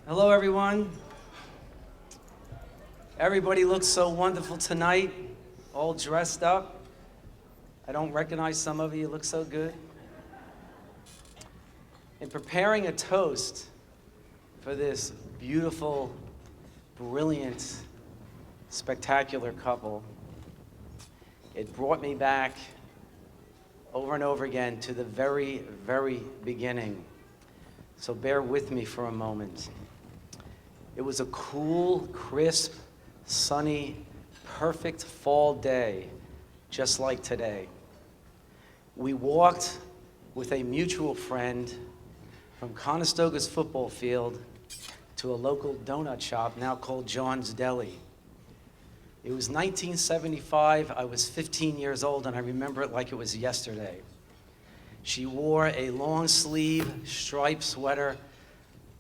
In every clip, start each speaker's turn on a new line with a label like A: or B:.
A: Hello, everyone. Everybody looks so wonderful tonight, all dressed up. I don't recognize some of you. You look so good. In preparing a toast for this beautiful, brilliant, spectacular couple, it brought me back over and over again to the very, very beginning. So bear with me for a moment. It was a cool, crisp, sunny, perfect fall day, just like today. We walked with a mutual friend from Conestoga's football field to a local donut shop now called John's Deli. It was 1975, I was 15 years old, and I remember it like it was yesterday. She wore a long sleeve, striped sweater,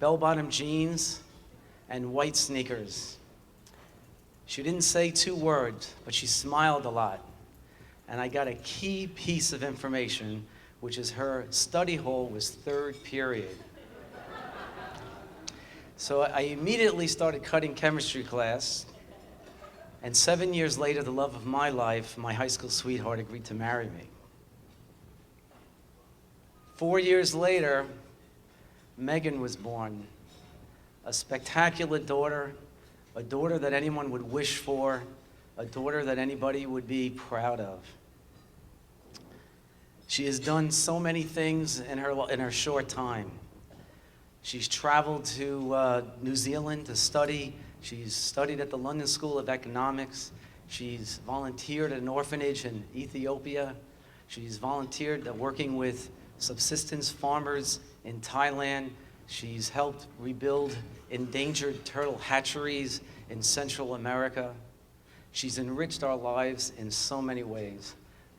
A: bell-bottom jeans, and white sneakers. She didn't say 2 words, but she smiled a lot. And I got a key piece of information, which is her study hall was 3rd period. So I immediately started cutting chemistry class, and 7 years later, the love of my life, my high school sweetheart, agreed to marry me. 4 years later, Megan was born, a spectacular daughter, a daughter that anyone would wish for, a daughter that anybody would be proud of. She has done so many things in her short time. She's traveled to New Zealand to study. She's studied at the London School of Economics. She's volunteered at an orphanage in Ethiopia. She's volunteered working with subsistence farmers in Thailand. She's helped rebuild endangered turtle hatcheries in Central America. She's enriched our lives in so many ways.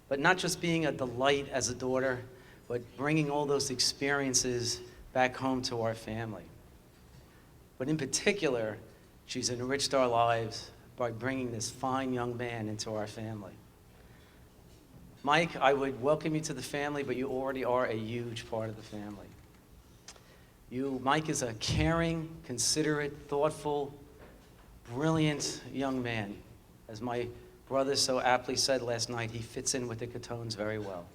A: But not just being a delight as a daughter, but bringing all those experiences back home to our family. But in particular, she's enriched our lives by bringing this fine young man into our family. Mike, I would welcome you to the family, but you already are a huge part of the family. Mike is a caring, considerate, thoughtful, brilliant young man. As my brother so aptly said last night, he fits in with the Catones very well.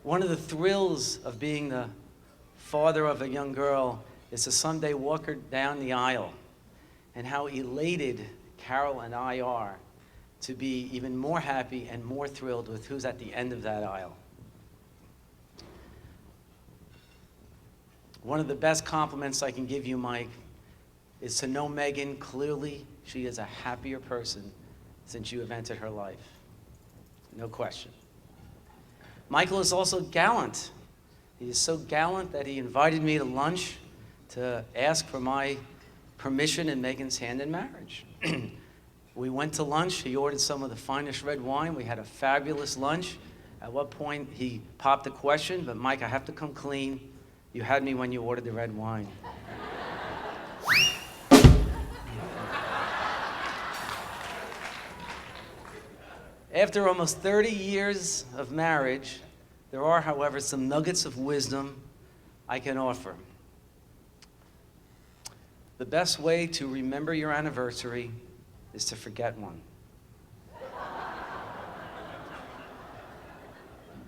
A: One of the thrills of being the father of a young girl is to someday walk her down the aisle, and how elated Carol and I are to be even more happy and more thrilled with who's at the end of that aisle. One of the best compliments I can give you, Mike, is to know Megan clearly. She is a happier person since you have entered her life. No question. Michael is also gallant. He is so gallant that he invited me to lunch to ask for my permission and Megan's hand in marriage. We went to lunch. He ordered some of the finest red wine. We had a fabulous lunch. At what point he popped the question, but Mike, I have to come clean. You had me when you ordered the red wine. After almost 30 years of marriage, there are, however, some nuggets of wisdom I can offer. The best way to remember your anniversary is to forget one.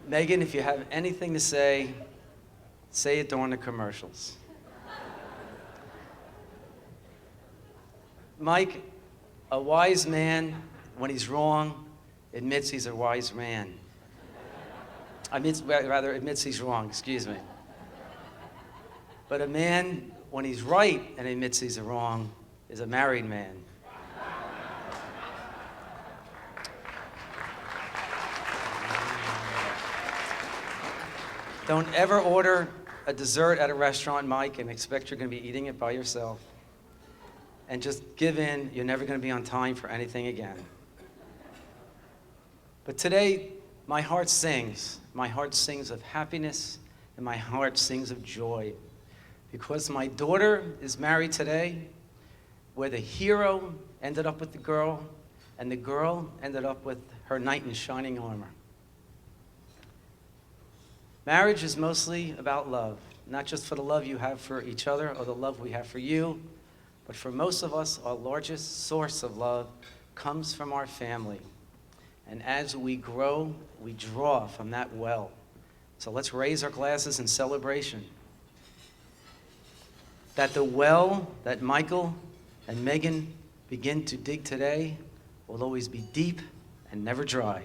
A: Megan, if you have anything to say it during the commercials. Mike, a wise man, when he's wrong, admits he's a wise man. Admits he's wrong, excuse me. But a man, when he's right and admits he's wrong, is a married man. Don't ever order a dessert at a restaurant, Mike, and expect you're going to be eating it by yourself. And just give in. You're never going to be on time for anything again. But today, my heart sings. My heart sings of happiness, and my heart sings of joy. Because my daughter is married today, where the hero ended up with the girl, and the girl ended up with her knight in shining armor. Marriage is mostly about love. not just for the love you have for each other or the love we have for you, but for most of us, our largest source of love comes from our family. And as we grow, we draw from that well. So let's raise our glasses in celebration that the well that Michael and Megan begin to dig today will always be deep and never dry.